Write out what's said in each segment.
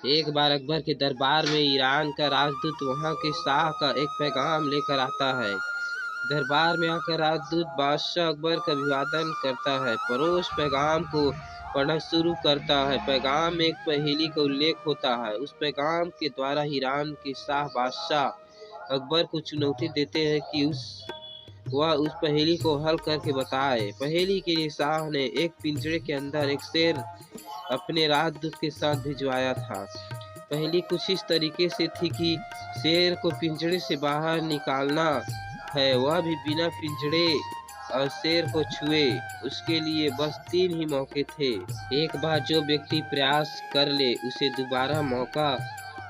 एक बार अकबर के दरबार में ईरान का राजदूत वहाँ के शाह का एक पैगाम लेकर आता है। दरबार में आकर राजदूत बादशाह अकबर का अभिवादन करता है, पर उस पैगाम को पढ़ना शुरू करता है। पैगाम में एक पहेली का उल्लेख होता है। उस पैगाम के द्वारा ईरान के शाह बादशाह अकबर को चुनौती देते हैं कि वह उस पहेली को हल करके बताए। पहेली के लिए शाह ने एक पिंजरे के अंदर एक शेर अपने राजदूत के साथ भिजवाया था। पहेली कुछ इस तरीके से थी कि शेर को पिंजरे से बाहर निकालना है, वह भी बिना पिंजरे और शेर को छुए। उसके लिए बस 3 ही मौके थे। एक बार जो व्यक्ति प्रयास कर ले उसे दोबारा मौका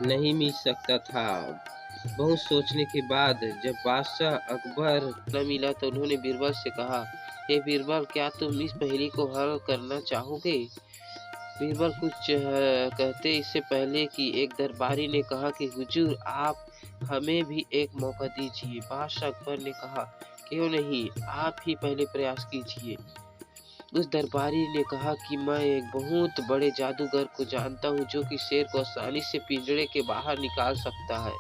नहीं मिल सकता था। बहुत सोचने के बाद जब बादशाह अकबर न मिला तो उन्होंने बीरबल से कहा, हे बीरबल, क्या तुम इस पहेली को हल करना चाहोगे? बीरबल कुछ कहते इससे पहले कि एक दरबारी ने कहा कि हुजूर, आप हमें भी एक मौका दीजिए। बादशाह अकबर ने कहा, क्यों नहीं, आप ही पहले प्रयास कीजिए। उस दरबारी ने कहा कि मैं एक बहुत बड़े जादूगर को जानता हूँ जो कि शेर को आसानी से पिंजरे के बाहर निकाल सकता है।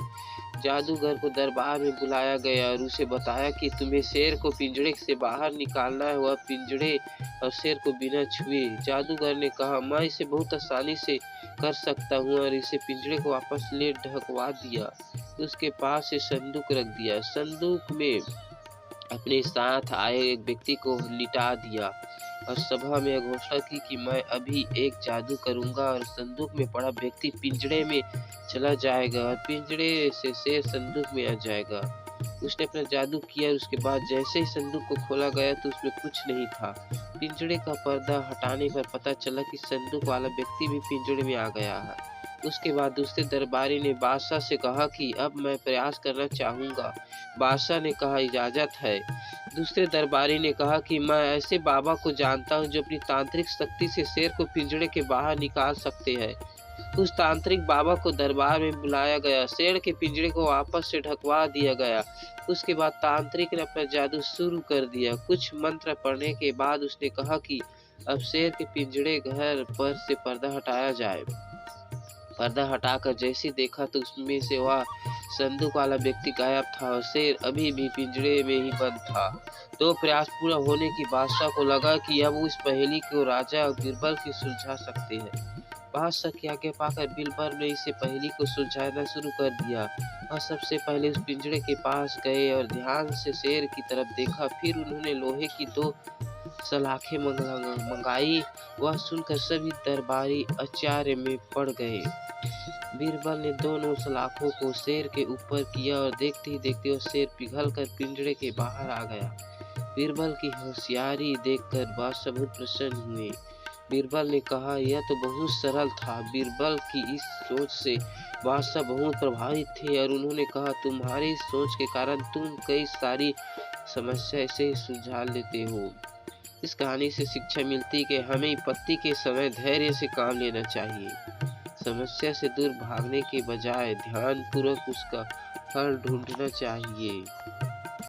जादूगर को दरबार में बुलाया गया और उसे बताया कि तुम्हें शेर को पिंजरे से बाहर निकालना है, वह पिंजरे और शेर को बिना छुए। जादूगर ने कहा, मैं इसे बहुत आसानी से कर सकता हूँ, और इसे पिंजरे को वापस ले ढकवा दिया। उसके पास से संदूक रख दिया। संदूक में अपने साथ आए एक व्यक्ति को लिटा दिया और सभा में घोषणा की कि मैं अभी एक जादू करूंगा और संदूक में पड़ा व्यक्ति पिंजरे में चला जाएगा और पिंजरे से शेर संदूक में आ जाएगा। उसने अपना जादू किया और उसके बाद जैसे ही संदूक को खोला गया तो उसमें कुछ नहीं था। पिंजरे का पर्दा हटाने पर पता चला कि संदूक वाला व्यक्ति भी पिंजरे में आ गया है। उसके बाद दूसरे दरबारी ने बादशाह से कहा कि अब मैं प्रयास करना चाहूंगा। बादशाह ने कहा, इजाजत है। दूसरे दरबारी ने कहा कि मैं ऐसे बाबा को जानता हूँ जो अपनी तांत्रिक शक्ति से शेर को पिंजरे के बाहर निकाल सकते हैं। उस तांत्रिक बाबा को दरबार में बुलाया गया। शेर के पिंजरे को वापस से ढकवा दिया गया। उसके बाद तांत्रिक ने अपना जादू शुरू कर दिया। कुछ मंत्र पढ़ने के बाद उसने कहा कि अब शेर के पिंजरे घर पर से पर्दा हटाया जाए। पर्दा हटाकर जैसे देखा तो उसमें से वह संदूक वाला व्यक्ति गायब था और शेर अभी भी पिंजरे में ही बंद था। तो प्रयास पूरा होने की बादशाह को लगा कि अब उस पहेली को राजा बीरबल की सुलझा सकते हैं। बादशाह की आज्ञा पाकर बीरबल ने इसे पहेली को सुलझाना शुरू कर दिया और सबसे पहले उस पिंजरे के पास गए और ध्यान से शेर की तरफ देखा। फिर उन्होंने लोहे की 2 सलाखें मंगाई। वह सुनकर सभी दरबारी आश्चर्य में पड़ गए। बीरबल ने दोनों सलाखों को शेर के ऊपर किया और देखते ही देखते वह शेर पिघलकर पिंजरे के बाहर आ गया। बीरबल की होशियारी देखकर बादशाह बहुत प्रसन्न हुए। बीरबल ने कहा, यह तो बहुत सरल था। बीरबल की इस सोच से बादशाह बहुत प्रभावित थे और उन्होंने कहा, तुम्हारी सोच के कारण तुम कई सारी समस्या ऐसे ही सुलझा लेते हो। इस कहानी से शिक्षा मिलती है कि हमें विपत्ति के समय धैर्य से काम लेना चाहिए। समस्या से दूर भागने के बजाय ध्यानपूर्वक उसका हल ढूंढना चाहिए।